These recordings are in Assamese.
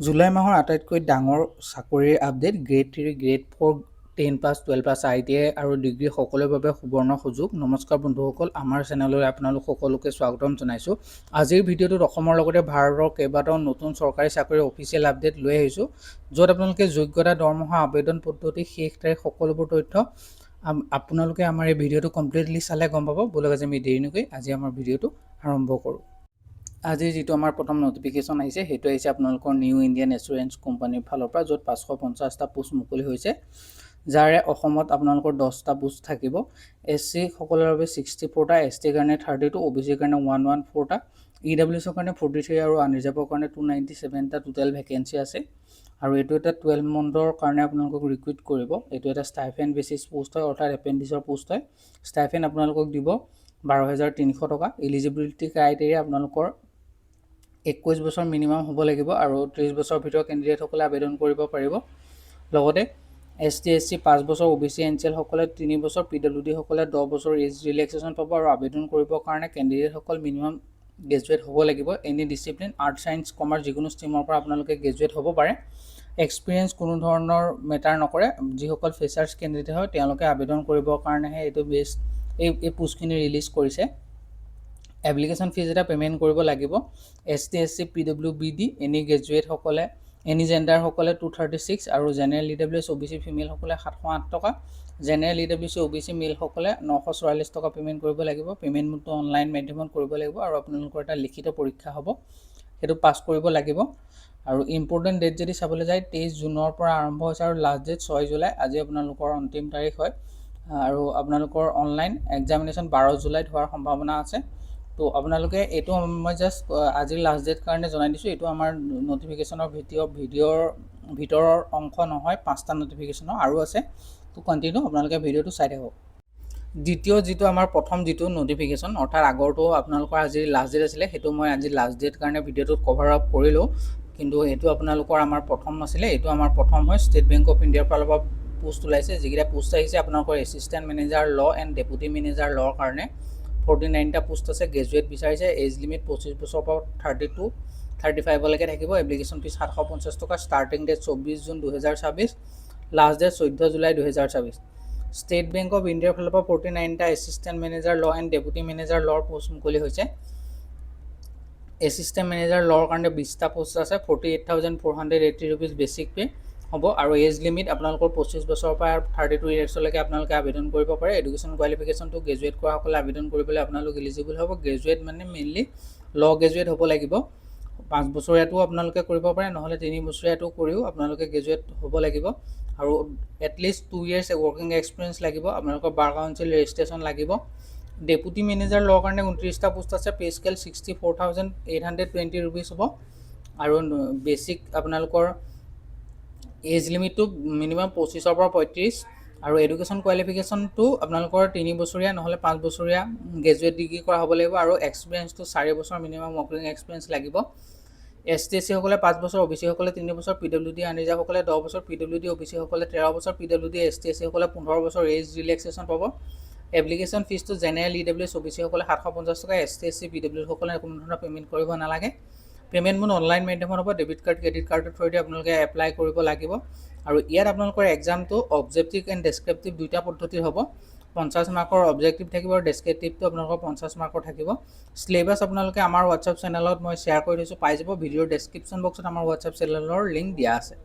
জুলাই মাহৰ আটাইতকৈ ডাঙৰ চাকৰিৰ update grade 3, grade 4, 10 plus 12 plus ITI আৰু ডিগ্ৰী সকলোৰে বাবে সুবৰ্ণ সুযোগ। নমস্কাৰ বন্ধুসকল, আমাৰ চেনেললৈ আপোনালোক সকলোকে স্বাগতম জনাইছোঁ। আজিৰ ভিডিঅ'টোত অসমৰ লগতে ভাৰতৰ কেইবাটাও নতুন চৰকাৰী চাকৰিৰ অফিচিয়েল আপডেট লৈ আহিছোঁ, য'ত আপোনালোকে যোগ্যতা, দৰমহা, আবেদন পদ্ধতি, শেষ তাৰিখ সকলোবোৰ তথ্য আপোনালোকে আমাৰ এই ভিডিঅ'টো কমপ্লিটলি চালে গম পাব। বলক আজি আমি দেৰি নকৰি আজি আমাৰ ভিডিঅ'টো আৰম্ভ কৰোঁ। আজি যিটো আমাৰ প্ৰথম নটিফিকেশ্যন আহিছে সেইটো আহিছে আপোনালোকৰ নিউ ইণ্ডিয়ান এছুৰেঞ্চ কোম্পানীৰ ফালৰ পৰা, য'ত 550টা পোষ্ট মুকলি হৈছে, যাৰে অসমত আপোনালোকৰ 10টা পোষ্ট থাকিব। SC সকলৰ বাবে 64টা, ST কাৰণে 32, OBC কাৰণে 114টা, EWS কাৰণে 43 আৰু আনৰিজাৰ্ভৰ কাৰণে 297টা টোটেল ভেকেঞ্চি আছে। আৰু এইটো এটা 12 মন্থৰ কাৰণে আপোনালোকক ৰিক্ৰুইট কৰিব। এইটো এটা ষ্টাইফেণ্ড বেচিছ পোষ্ট হয়, অৰ্থাৎ এপেণ্ডিছৰ পোষ্ট হয়। ষ্টাইফেণ্ড আপোনালোকক দিব 12,300 টকা। এলিজিবিলিটি ক্ৰাইটেৰিয়া আপোনালোকৰ 21 বছৰ মিনিমাম হ'ব লাগিব আৰু 30 বছৰৰ ভিতৰত কেণ্ডিডেটসকলে আবেদন কৰিব পাৰিব। লগতে ST SC 5 বছৰ, OBC NCL সকলে 3 বছৰ, PWD সকলে 10 বছৰ এজ ৰিলেক্সেশ্যন পাব। আৰু আবেদন কৰিবৰ কাৰণে কেণ্ডিডেটসকল মিনিমাম গ্ৰেজুৱেট হ'ব লাগিব। Any discipline, art, science, commerce যিকোনো ষ্ট্ৰীমৰ পৰা আপোনালোকে গ্ৰেজুৱেট হ'ব পাৰে। এক্সপিৰিয়েঞ্চ কোনো ধৰণৰ মেটাৰ নকৰে। যিসকল ফ্ৰেচাৰ্ছ কেণ্ডিডেট হয় তেওঁলোকে আবেদন কৰিবৰ কাৰণেহে এইটো বেষ্ট এই পোষ্টখিনি ৰিলিজ কৰিছে। এপ্লিকেশ্যন ফিজ এটা পে'মেণ্ট কৰিব লাগিব। ST SC PWBD এনি গ্ৰেজুৱেটসকলে, এনি জেণ্ডাৰসকলে 236 আৰু জেনেৰেল EWS OBC ফিমেলসকলে 708 টকা, জেনেৰেল EWS OBC মেলসকলে 944 টকা পে'মেণ্ট কৰিব লাগিব। পে'মেণ্ট মোডটো অনলাইন মাধ্যমত কৰিব লাগিব আৰু আপোনালোকৰ এটা লিখিত পৰীক্ষা হ'ব, সেইটো পাছ কৰিব লাগিব। আৰু ইম্পৰ্টেণ্ট ডেট যদি চাবলৈ যায় 23 জুনৰ পৰা আৰম্ভ হৈছে আৰু লাষ্ট ডেট 6 জুলাই। আজি আপোনালোকৰ অন্তিম তাৰিখ হয় আৰু আপোনালোকৰ অনলাইন এক্সামিনেশ্যন 12 জুলাইত হোৱাৰ সম্ভাৱনা আছে। তো আপোনালোকে এইটো মই জাষ্ট আজিৰ লাষ্ট ডেট কাৰণে জনাই দিছোঁ। এইটো আমাৰ নটিফিকেশ্যনৰ ভিতৰৰ অংশ নহয়, 5টা নটিফিকেশ্যনৰ আৰু আছে। তো কণ্টিনিউ আপোনালোকে ভিডিঅ'টো চাই থাকক। দ্বিতীয় যিটো আমাৰ প্ৰথম যিটো নটিফিকেশ্যন, অৰ্থাৎ আগৰটো আপোনালোকৰ আজিৰ লাষ্ট ডেট আছিলে, সেইটো মই আজি লাষ্ট ডেট কাৰণে ভিডিঅ'টোত কভাৰ আপ কৰিলোঁ, কিন্তু এইটো আপোনালোকৰ আমাৰ প্ৰথম নাছিলে। এইটো আমাৰ প্ৰথম হয়। ষ্টেট বেংক অফ ইণ্ডিয়াৰ ফালৰ পৰা পোষ্ট ওলাইছে। যিকেইটা পোষ্ট আহিছে আপোনালোকৰ assistant manager law and deputy manager লৰ কাৰণে 49টা পোষ্ট আছে। গ্ৰেজুৱেট বিচাৰিছে। এজ লিমিট 25 বছৰৰ পৰা 32, 35লৈকে থাকিব। এপ্লিকেশ্যন ফিজ 750 টকা। Starting date 24 June 2024, last date 14 July 2024। State Bank of ইণ্ডিয়াৰ ফালৰ পৰা 49টা assistant manager law and deputy manager লৰ পোষ্ট মুকলি হৈছে। এছিষ্টেণ্ট মেনেজাৰ লৰ কাৰণে 20টা পোষ্ট আছে। 48,480 ৰুপিজ বেছিক পে' হ'ব আৰু এজ লিমিট আপোনালোকৰ 25 বছৰৰ পৰা 32 ইয়াৰ্ছলৈকে আপোনালোকে আবেদন কৰিব পাৰে। এডুকেশ্যন কোৱালিফিকেশ্যনটো গ্ৰেজুৱেট কৰাসকলে আবেদন কৰিবলৈ আপোনালোক এলিজিবল হ'ব। গ্ৰেজুৱেট মানে মেইনলি ল গ্ৰেজুৱেট হ'ব লাগিব। 5 বছৰীয়াটো আপোনালোকে কৰিব পাৰে, নহ'লে 3 বছৰীয়াটো কৰিও আপোনালোকে গ্ৰেজুৱেট হ'ব লাগিব। আৰু এটলিষ্ট 2 years ৱৰ্কিং এক্সপিৰিয়েঞ্চ লাগিব। আপোনালোকৰ বাৰ কাউঞ্চিল ৰেজিষ্ট্ৰেশ্যন লাগিব। ডেপুটি মেনেজাৰ লৰ কাৰণে 29টা পোষ্ট আছে। পে স্কেল 64,820 ৰুপিজ হ'ব আৰু বেছিক আপোনালোকৰ এজ লিমিটটো মিনিমাম 25ৰ পৰা 35 আৰু এডুকেশ্যন কোৱালিফিকেশ্যনটো আপোনালোকৰ 3 বছৰীয়া নহ'লে 5 বছৰীয়া গ্ৰেজুৱেট ডিগ্ৰী কৰা হ'ব লাগিব আৰু এক্সপিৰিয়েঞ্চটো 4 বছৰ মিনিমাম ৱৰ্কিং এক্সপিৰিয়েঞ্চ লাগিব। ST SC সকলে 5 বছৰ, OBC সকলে 3 বছৰ, PWD আনৰিজাৰ্ভ সকলে 10 বছৰ, PWD OBC সকলে 13 বছৰ, PWD ST SC সকলে 15 বছৰ এজ ৰিলেক্সেশ্যন পাব। এপ্লিকেশ্যন ফিজটো জেনেৰেল EWS OBC সকলে 750 টকা, ST SC PWD সকলে কোনো ধৰণৰ পে'মেণ্ট কৰিব নালাগে। পে'মেণ্ট মোৰ অনলাইন মাধ্যমত হ'ব। ডেবিট কাৰ্ড, ক্ৰেডিট কাৰ্ডৰ থ্ৰুৱেদি আপোনালোকে এপ্লাই কৰিব লাগিব। আৰু ইয়াত আপোনালোকৰ এক্সামটো অবজেক্টিভ এণ্ড ডেছক্ৰিপটিভ দুইটা পদ্ধতিৰ হ'ব। 50 মাৰ্কৰ অবজেক্টিভ থাকিব আৰু ডেছক্ৰিপটিভটো আপোনালোকৰ 50 মাৰ্কৰ থাকিব। চিলেবাছ আপোনালোকে আমাৰ হোৱাটছআপ চেনেলত মই শ্বেয়াৰ কৰি থৈছোঁ, পাই যাব। ভিডিঅ'ৰ ডেছক্ৰিপশ্যন বক্সত আমাৰ হোৱাটছআপ চেনেলৰ লিংক দিয়া আছে।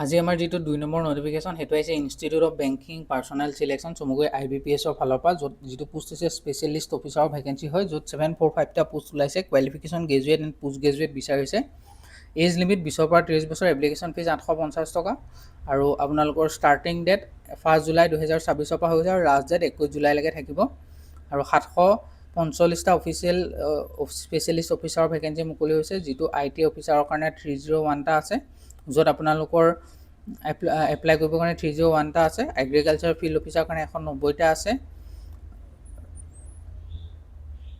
আজি আমাৰ যিটো 2 নম্বৰ নটিফিকেশ্যন সেইটো আহিছে institute of banking personal selection চমুকৈ IBPSৰ ফালৰ পৰা, য'ত যিটো পোষ্ট হৈছে স্পেচিয়েলিষ্ট অফিচাৰৰ ভেকেঞ্চি হয়, য'ত 745টা পোষ্ট ওলাইছে। Qualification graduate and post graduate বিচাৰিছে। এজ লিমিট 20ৰ পৰা 30 বছৰ। এপ্লিকেশ্যন ফিজ 850 টকা আৰু আপোনালোকৰ ষ্টাৰ্টিং ডেট 1 জুলাই 2024 পৰা হৈছে আৰু লাষ্ট ডেট 21 জুলাইলৈকে থাকিব। আৰু 745টা অফিচিয়েল স্পেচিয়েলিষ্ট অফিচাৰৰ ভেকেঞ্চি মুকলি হৈছে, যিটো IT অফিচাৰৰ কাৰণে 301টা আছে, য'ত আপোনালোকৰ এপ্লাই কৰিবৰ কাৰণে 301টা আছে। এগ্ৰিকালচাৰ ফিল্ড অফিচাৰৰ কাৰণে 190টা আছে।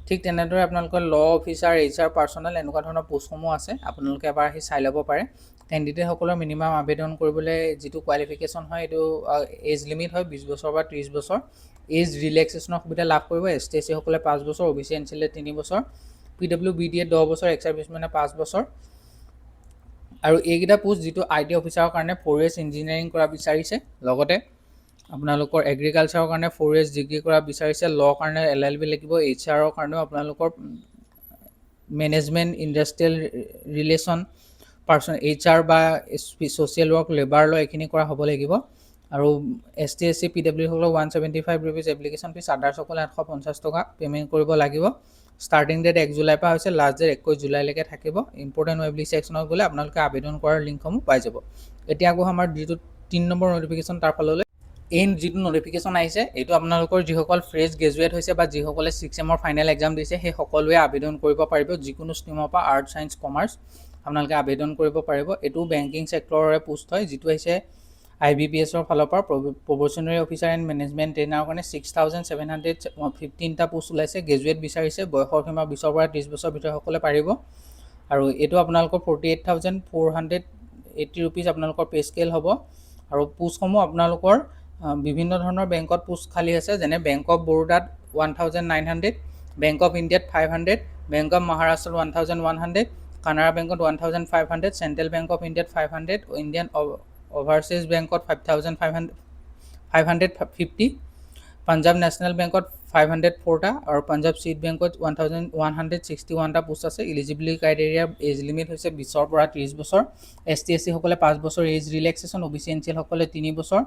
ঠিক তেনেদৰে আপোনালোকৰ ল অফিচাৰ, HR পাৰ্চনেল এনেকুৱা ধৰণৰ পোষ্টসমূহ আছে। আপোনালোকে এবাৰ আহি চাই ল'ব পাৰে। কেণ্ডিডেটসকলৰ মিনিমাম আবেদন কৰিবলৈ যিটো কোৱালিফিকেশ্যন হয় এইটো এজ লিমিট হয় 20 বছৰৰ পৰা 30 বছৰ। এজ ৰিলেক্সেশ্যনৰ সুবিধা লাভ কৰিব। ST SC সকলে 5 বছৰ, OBC NCL 3 বছৰ, PWBD 10 বছৰ, এক্স চাৰ্ভিচমেনে 5 বছৰ। আৰু এইকেইটা পোষ্ট যিটো IT অফিচাৰৰ কাৰণে ফৰেষ্ট ইঞ্জিনিয়াৰিং কৰা বিচাৰিছে, লগতে আপোনালোকৰ এগ্ৰিকালচাৰৰ কাৰণে ফৰেষ্ট ডিগ্ৰী কৰা বিচাৰিছে, ল কাৰণে LLB লাগিব, HRৰ কাৰণেও আপোনালোকৰ management industrial relation person HR বা ছ'চিয়েল ৱৰ্ক লেবাৰ ল এইখিনি কৰা হ'ব লাগিব। আৰু ST SC PW সকলক 175 ৰুপিজ এপ্লিকেশ্যন ফিজ, আদাৰ্ছসকলে 850 টকা পে'মেণ্ট কৰিব লাগিব। ষ্টাৰ্টিং ডেট 1 জুলাইৰ পৰা হৈছে, লাষ্ট ডেট 21 জুলাইলৈকে থাকিব। ইম্পৰ্টেণ্ট ৱেবলি ছেকশ্যনত গ'লে আপোনালোকে আবেদন কৰাৰ লিংকসমূহ পাই যাব। এতিয়া আকৌ আমাৰ যিটো 3 নম্বৰ নটিফিকেশ্যন তাৰ ফাললৈ, এই যিটো নটিফিকেশ্যন আহিছে এইটো আপোনালোকৰ যিসকল ফ্ৰেছ গ্ৰেজুৱেট হৈছে বা যিসকলে 6 চেমৰ ফাইনেল এক্সাম দিছে সেই সকলোৱে আবেদন কৰিব পাৰিব। যিকোনো ষ্ট্ৰীমৰ পৰা আৰ্টছ ছায়েন্স কমাৰ্চ আপোনালোকে আবেদন কৰিব পাৰিব। এইটো বেংকিং ছেক্টৰৰে পোষ্ট হয়, যিটো হৈছে IBPSৰ ফালৰ পৰা প্ৰবশ্যনাৰী অফিচাৰ এণ্ড মেনেজমেণ্ট ট্ৰেইনাৰৰ কাৰণে 6715টা পোষ্ট ওলাইছে। গ্ৰেজুৱেট বিচাৰিছে, বয়সৰ সীমা 20ৰ পৰা 30 বছৰ ভিতৰত সকলে পাৰিব। আৰু এইটো আপোনালোকৰ 48,480 ৰুপিজ আপোনালোকৰ পে স্কেল হ'ব। আৰু পোষ্টসমূহ আপোনালোকৰ বিভিন্ন ধৰণৰ বেংকত পোষ্ট খালী আছে, যেনে বেংক অফ বৰোদাত 1900, বেংক অফ ইণ্ডিয়াত 500, বেংক অফ মহাৰাষ্ট্ৰত 1100, কানাড়া বেংকত 1500, চেণ্ট্ৰেল বেংক অফ ইণ্ডিয়াত 500, ইণ্ডিয়ান অভাৰচিজ বেংকত 550, পাঞ্জাৱ নেশ্যনেল বেংকত 504টা আৰু পাঞ্জাৱ ষ্টেট বেংকত 1161টা পোষ্ট আছে। ইলিজিবিলিটি ক্ৰাইটেৰিয়া এজ লিমিট হৈছে 20ৰ পৰা 30 বছৰ। ST SC সকলে 5 বছৰ এজ ৰিলেক্সেশ্যন, OBC NCL সকলে 3 বছৰ,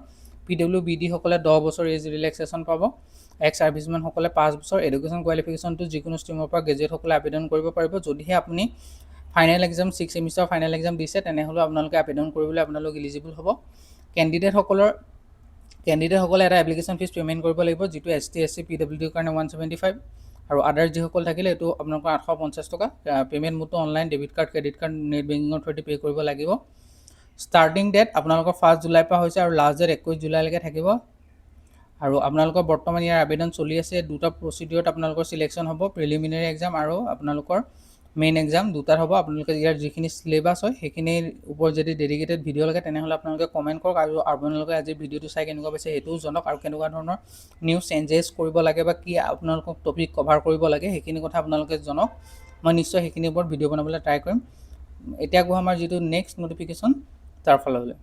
PWBD সকলে 10 বছৰ এজ ৰিলেক্সেশ্যন পাব, এক্স ছাৰ্ভিচমেন সকলে 5 বছৰ। এডুকেশ্যন কোৱালিফিকেশ্যনটো যিকোনো ষ্ট্ৰীমৰ পৰা গ্ৰেজুৱেট সকলে আবেদন কৰিব পাৰিব। যদিহে আপুনি final exam 6 semester final exam দিছে তেনেহ'লে আপোনালোকে আবেদন কৰিবলৈ আপোনালোক ইলিজিবল হ'ব। কেণ্ডিডেটসকলে এটা এপ্লিকেশ্যন ফিজ পে'মেণ্ট কৰিব লাগিব, যিটো ST SC PWDৰ কাৰণে 175 আৰু আদাৰ্ছ যিসকল থাকিলে এইটো আপোনালোকৰ 850 টকা। পে'মেণ্ট মোডটো online, debit card, credit card, net বেংকিঙৰ থ্ৰুদি পে' কৰিব লাগিব। ষ্টাৰ্টিং ডেট আপোনালোকৰ 1 জুলাইৰ পৰা হৈছে আৰু লাষ্ট ডেট 21 জুলাইলৈকে থাকিব। আৰু আপোনালোকৰ বৰ্তমান ইয়াৰ আবেদন চলি আছে। দুটা প্ৰচিডিউৰত আপোনালোকৰ চিলেকশ্যন হ'ব, প্ৰিলিমিনাৰী এক্সাম আৰু আপোনালোকৰ মেইন এক্সাম দুটাত হ'ব। আপোনালোকে ইয়াৰ যিখিনি চিলেবাছ হয় সেইখিনিৰ ওপৰত যদি ডেডিকেটেড ভিডিঅ' লাগে তেনেহ'লে আপোনালোকে কমেণ্ট কৰক। আৰু আপোনালোকে আজি ভিডিঅ'টো চাই কেনেকুৱা পাইছে সেইটোও জনাওক, আৰু কেনেকুৱা ধৰণৰ নিউজ চেঞ্জেছ কৰিব লাগে বা কি আপোনালোকক টপিক কভাৰ কৰিব লাগে সেইখিনি কথা আপোনালোকে জনাওক। মই নিশ্চয় সেইখিনিৰ ওপৰত ভিডিঅ' বনাবলৈ ট্ৰাই কৰিম। এতিয়া গৈ আমাৰ যিটো নেক্সট নটিফিকেশ্যন তাৰ ফাললৈ,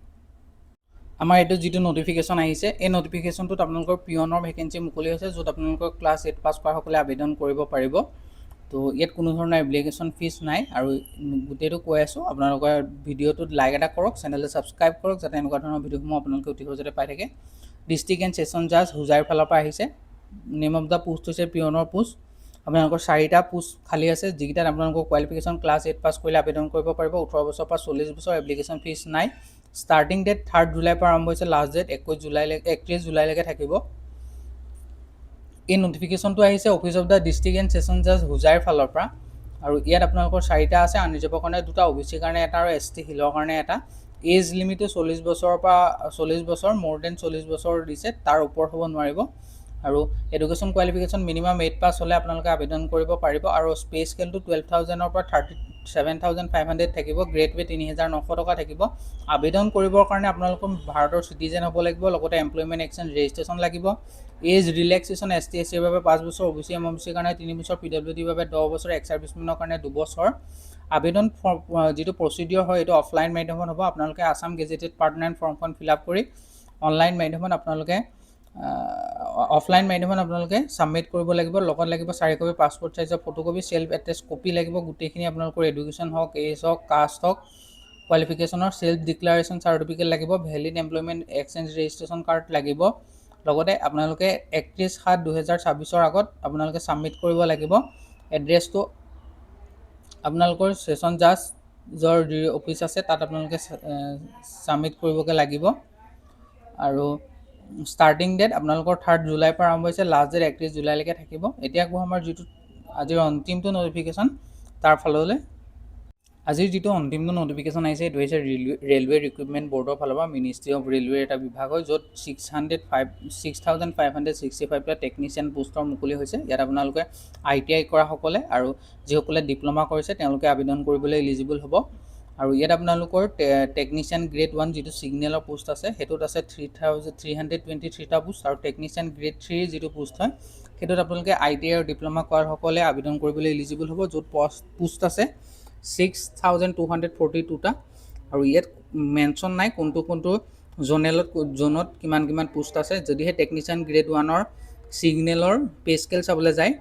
আমাৰ এইটো যিটো নটিফিকেশ্যন আহিছে এই নটিফিকেশ্যনটোত আপোনালোকৰ পিয়নৰ ভেকেঞ্চি মুকলি হৈছে, য'ত আপোনালোকৰ ক্লাছ 8 পাছ কৰা সকলে আবেদন কৰিব পাৰিব। তো ইয়াত কোনো ধৰণৰ এপ্লিকেশ্যন ফিজ নাই। আৰু গোটেইটো কৈ আছোঁ, আপোনালোকৰ ভিডিঅ'টোত লাইক এটা কৰক, চেনেলটো ছাবস্ক্ৰাইব কৰক, যাতে এনেকুৱা ধৰণৰ ভিডিঅ'সমূহ আপোনালোকে অতি সহজতে পাই থাকে। ডিষ্ট্ৰিক্ট এণ্ড ছেছন জাজ হোজাইৰ ফালৰ পৰা আহিছে। নেম অফ দ্য পোষ্ট হৈছে পিয়নৰ পোষ্ট। আপোনালোকৰ 4টা পোষ্ট খালী আছে, যিকেইটাত আপোনালোকৰ কোৱালিফিকেশ্যন ক্লাছ 8 পাছ কৰিলে আবেদন কৰিব পাৰিব। 18 বছৰৰ পৰা 40 বছৰ, এপ্লিকেশ্যন ফিজ নাই। ষ্টাৰ্টিং ডেট 3 জুলাইৰ পৰা আৰম্ভ হৈছে, লাষ্ট ডেট 31 জুলাইলৈকে থাকিব। এই নটিফিকেশ্যনটো আহিছে office of the district and session জাজ হোজাইৰ ফালৰ পৰা। আৰু ইয়াত আপোনালোকৰ 4টা আছে, আনৰিজাৰ্ভৰ কাৰণে 2টা, OBC কাৰণে এটা আৰু ST হিলৰ কাৰণে এটা। এজ লিমিটটো 40 বছৰৰ পৰা 40 বছৰ, মোৰ দেন 40 বছৰ দিছে, তাৰ ওপৰত হ'ব নোৱাৰিব। আৰু এডুকেশ্যন কোৱালিফিকেশ্যন মিনিমাম 8 পাছ হ'লে আপোনালোকে আবেদন কৰিব পাৰিব। আৰু পে স্কেলটো 12,000ৰ পৰা 37,500 থাকিব। গ্ৰেড পে 3,900 টকা থাকিব। আবেদন কৰিবৰ কাৰণে আপোনালোকৰ ভাৰতৰ চিটিজেন হ'ব লাগিব, লগতে এমপ্লয়মেণ্ট এক্সচেঞ্জ ৰেজিষ্ট্ৰেশ্যন লাগিব। এজ ৰিলেক্সেশ্যন ST SCৰ বাবে 5 বছৰ, OBC MOBCৰ কাৰণে 3 বছৰ, PWDৰ বাবে 10 বছৰ, এক্স ছাৰ্ভিচমেনৰ কাৰণে 2 বছৰ। আবেদন যিটো প্ৰচিডিঅ'ৰ হয় এইটো অফলাইন মাধ্যমত হ'ব। আপোনালোকে আছাম গেজেটেড পাৰ্টনাৰ ফৰ্মখন ফিল আপ কৰি অনলাইন মাধ্যমত আপোনালোকে ছাবমিট কৰিব লাগিব। লগত লাগিব 4 কপি পাছপৰ্ট চাইজৰ ফটোকপি, চেল্ফ এটেষ্ট কপি লাগিব। গোটেইখিনি আপোনালোকৰ এডুকেশ্যন হওক, এজ হওক, কাষ্ট হওক, কোৱালিফিকেশ্যনৰ চেল্ফ ডিক্লাৰেশ্যন চাৰ্টিফিকেট লাগিব। Valid employment exchange registration card লাগিব। লগতে আপোনালোকে 31/7/2026 আগত আপোনালোকে ছাবমিট কৰিব লাগিব। এড্ৰেছটো আপোনালোকৰ ছেছন জাজৰ যি অফিচ আছে তাত আপোনালোকে ছাবমিট কৰিবগৈ লাগিব। আৰু ষ্টাৰ্টিং ডেট আপোনালোকৰ 3 জুলাইৰ পৰা আৰম্ভ হৈছে, লাষ্ট ডেট 31 জুলাইলৈকে থাকিব। এতিয়া আকৌ আমাৰ যিটো আজিৰ অন্তিমটো নটিফিকেশ্যন তাৰ ফাললৈ, আজিৰ যিটো অন্তিমটো নটিফিকেশ্যন আহিছে এইটো হৈছে ৰেলৱে ৰিক্ৰুটমেণ্ট বৰ্ডৰ ফালৰ পৰা। মিনিষ্ট্ৰী অফ ৰেলৱেৰ এটা বিভাগ হয়, য'ত 6,565টা টেকনিচিয়ান পোষ্টৰ মুকলি হৈছে। ইয়াত আপোনালোকে ITI কৰা সকলে আৰু যিসকলে ডিপ্ল'মা কৰিছে তেওঁলোকে আবেদন কৰিবলৈ ইলিজিবল হ'ব। আৰু ইয়াত আপোনালোকৰ টেকনিচিয়ান গ্ৰেড 1 যিটো ছিগনেলৰ পোষ্ট আছে সেইটোত আছে 323টা পোষ্ট। আৰু টেকনিচিয়ান গ্ৰেড 3 যিটো পোষ্ট হয় সেইটোত আপোনালোকে ITI আৰু ডিপ্ল'মা কৰা সকলে আবেদন কৰিবলৈ ইলিজিবল হ'ব, য'ত পোষ্ট আছে 6,242টা। আৰু ইয়াত মেনশ্যন নাই কোনটো জোনত কিমান পোষ্ট আছে। যদিহে টেকনিচিয়ান গ্ৰেড 1ৰ ছিগনেলৰ পে স্কেল চাবলৈ যায়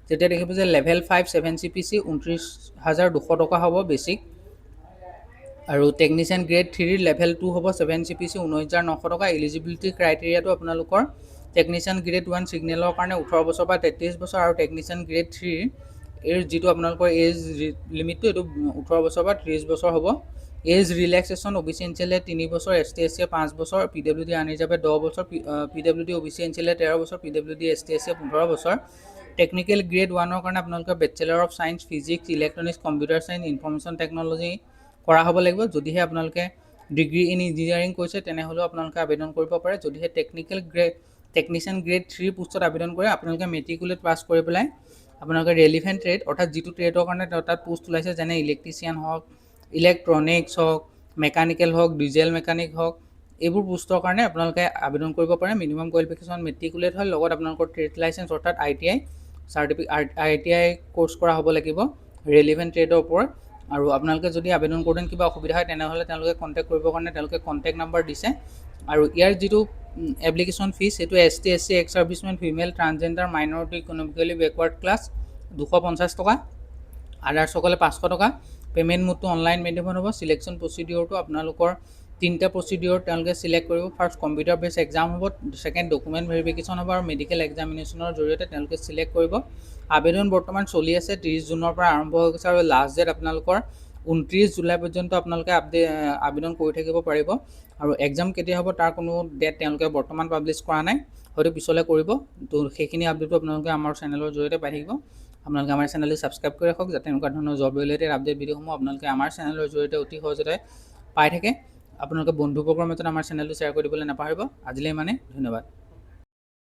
তেতিয়া দেখিব যে লেভেল 5 7 CPC 29,200 টকা হ'ব বেছিক, আৰু টেকনিচিয়ান গ্ৰেড 3ৰ লেভেল 2 হ'ব 7 CPC 19,900 টকা। এলিজিবিলিটি ক্ৰাইটেৰিয়াটো আপোনালোকৰ টেকনিচিয়ান গ্ৰেড 1 ছিগনেলৰ কাৰণে 18 বছৰ বা 33 বছৰ, আৰু টেকনিচিয়ান গ্ৰেড 3 এৰ যিটো আপোনালোকৰ এজ লিমিটটো এইটো 18 বছৰ বা 30 বছৰ হ'ব। এজ ৰিলেক্সেশ্যন OBC এনচিএলে 3 বছৰ, ST SC 5 বছৰ, PWD আনৰিজাৰ্ভে 10 বছৰ, PWD OBC এনচিএলে 13 বছৰ, PWD ST SC 15 বছৰ। টেকনিকেল গ্ৰেড 1ৰ কাৰণে আপোনালোকে bachelor of science physics electronics computer science information technology কৰা হ'ব লাগিব। যদিহে আপোনালোকে ডিগ্ৰী ইন ইঞ্জিনিয়াৰিং কৰিছে তেনেহ'লেও আপোনালোকে আবেদন কৰিব পাৰে। যদিহে টেকনিচিয়ান গ্ৰেড 3 পোষ্টত আবেদন কৰে আপোনালোকে মেট্ৰিকুলেট পাছ কৰি পেলাই আপোনালোকে ৰেলিভেণ্ট ট্ৰেড অৰ্থাৎ যিটো ট্ৰেডৰ কাৰণে তাত পোষ্ট ওলাইছে যেনে ইলেক্ট্ৰিচিয়ান হওক, ইলেক্ট্ৰনিক্স হওক, মেকানিকেল হওক, ডিজেল মেকানিক হওক, এইবোৰ পোষ্টৰ কাৰণে আপোনালোকে আবেদন কৰিব পাৰে। মিনিমাম কোৱালিফিকেশ্যন মেট্ৰিকুলেট হয়, লগত আপোনালোকৰ ট্ৰেড লাইচেঞ্চ অৰ্থাৎ ITI কোৰ্চ কৰা হ'ব লাগিব ৰেলিভেণ্ট ট্ৰেডৰ ওপৰত। আৰু আপোনালোকে যদি আবেদন কৰোঁতে কিবা অসুবিধা হয় তেনেহ'লে তেওঁলোকে কণ্টেক্ট কৰিবৰ কাৰণে তেওঁলোকে কণ্টেক্ট নাম্বাৰ দিছে। আৰু ইয়াৰ যিটো এপ্লিকেশ্যন ফিজ সেইটো ST SC x servicemen female transgender minority economically backward class 250 টকা, আদাৰ্ছসকলে 500 টকা। পে'মেণ্ট মোডটো অনলাইন মেডিয়ামত হ'ব। চিলেকশ্যন প্ৰচিডিঅ'ৰটো আপোনালোকৰ 3টা প্ৰচিডিঅ'ৰ তেওঁলোকে চিলেক্ট কৰিব। ফাৰ্ষ্ট কম্পিউটাৰ বেছ এক্সাম হ'ব, ছেকেণ্ড ডকুমেণ্ট ভেৰিফিকেশ্যন হ'ব, আৰু মেডিকেল এক্সামিনেশ্যনৰ জৰিয়তে তেওঁলোকে চিলেক্ট কৰিব। আবেদন বৰ্তমান চলি আছে, 30 জুনৰ পৰা আৰম্ভ হৈ গৈছে, আৰু লাষ্ট ডেট আপোনালোকৰ 29 জুলাই পৰ্যন্ত আপোনালোকে আবেদন কৰি থাকিব পাৰিব। আৰু এক্সাম কেতিয়া হ'ব তাৰ কোনো ডেট তেওঁলোকে বৰ্তমান পাব্লিছ কৰা নাই, হয়তো পিছলৈ কৰিব। তো সেইখিনি আপডেটটো আপোনালোকে আমাৰ চেনেলৰ জৰিয়তে পাই থাকিব। আপোনালোকে আমাৰ চেনেলটো ছাবস্ক্ৰাইব কৰি ৰাখক যাতে এনেকুৱা ধৰণৰ জব ৰিলেটেড আপডেট ভিডিঅ'সমূহ আপোনালোকে আমাৰ চেনেলৰ জৰিয়তে অতি সহজতে পাই থাকে। আপোনালোকে বন্ধুবৰ্গৰ মাজত আমাৰ চেনেলটো শ্বেয়াৰ কৰি দিবলৈ নাপাহৰিব। আজিলৈ ইমানেই, ধন্যবাদ।